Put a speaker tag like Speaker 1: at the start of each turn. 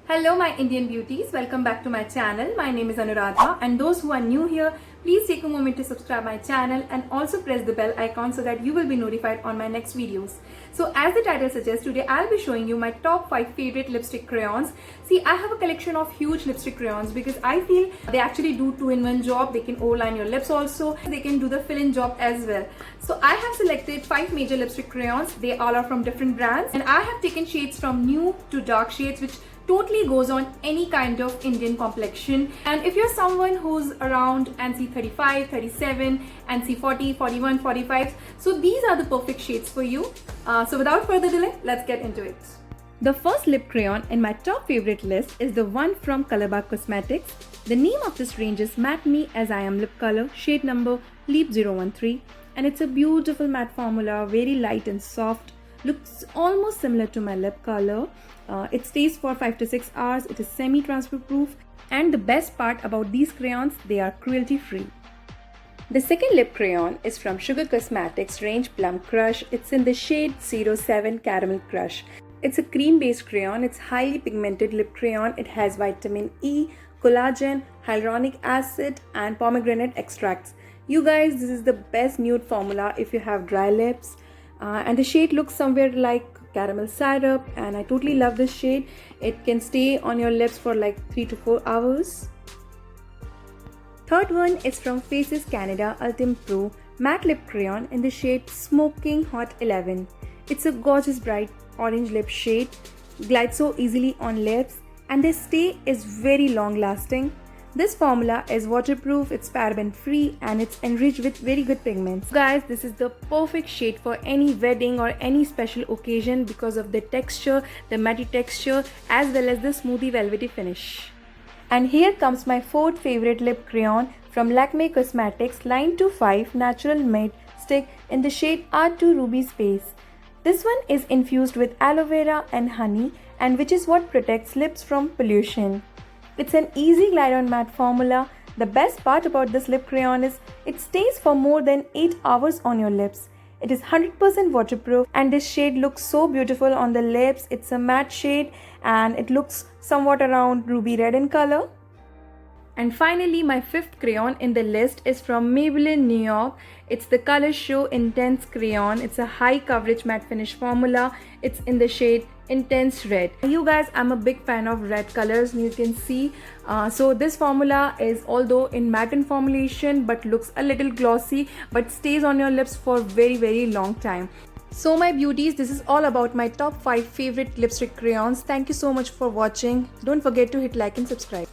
Speaker 1: Hello my Indian beauties, welcome back to my channel. My name is Anuradha, and those who are new here, please take a moment to subscribe my channel and also press the bell icon so that you will be notified on my next videos. So as the title suggests, today I'll be showing you my top 5 favorite lipstick crayons. See, I have a collection of huge lipstick crayons because I feel they actually do 2-in-1 job. They can overline your lips also, they can do the fill-in job as well. So I have selected 5 major lipstick crayons. They all are from different brands, and I have taken shades from nude to dark shades, which totally goes on any kind of Indian complexion. And if you're someone who's around NC 35, 37, NC 40, 41, 45, so these are the perfect shades for you. So without further delay, let's get into it. The first lip crayon in my top favorite list is the one from Colorbar Cosmetics. The name of this range is Matte Me As I Am Lip Color, shade number Leap 013, and it's a beautiful matte formula, very light and soft. Looks almost similar to my lip color. It stays for 5 to 6 hours. It is semi-transfer proof, and the best part about these crayons, they are cruelty free. The second lip crayon is from Trysugar Cosmetics range Plum Crush. It's in the shade 07 Caramel Crush. It's a cream based crayon. It's highly pigmented lip crayon. It has vitamin E, collagen, hyaluronic acid and pomegranate extracts. You guys, this is the best nude formula if you have dry lips. And the shade looks somewhere like caramel syrup, and I totally love this shade. It can stay on your lips for like 3 to 4 hours. Third one is from Faces Canada Ultime Pro Matte Lip Crayon in the shade Smoking Hot 11. It's a gorgeous bright orange lip shade, glides so easily on lips, and the stay is very long lasting. This formula is waterproof, it's paraben free, and it's enriched with very good pigments. Guys, this is the perfect shade for any wedding or any special occasion because of the texture, the matte texture, as well as the smoothie velvety finish. And here comes my fourth favorite lip crayon from Lakme Cosmetics Line 25 Natural Matte Stick in the shade R2 Ruby Space. This one is infused with aloe vera and honey, and which is what protects lips from pollution. It's an easy glide on matte formula. The best part about this lip crayon is it stays for more than 8 hours on your lips. It is 100% waterproof, and this shade looks so beautiful on the lips. It's a matte shade and it looks somewhat around ruby red in color. And finally, my fifth crayon in the list is from Maybelline Newyork. It's the Color Show Intense Crayon. It's a high coverage matte finish formula. It's in the shade Intense Red. You guys, I'm a big fan of red colors, you can see. So this formula is although in matte formulation but looks a little glossy, but stays on your lips for very long time. So my beauties, this is all about my top 5 favorite lipstick crayons. Thank you so much for watching. Don't forget to hit like and subscribe.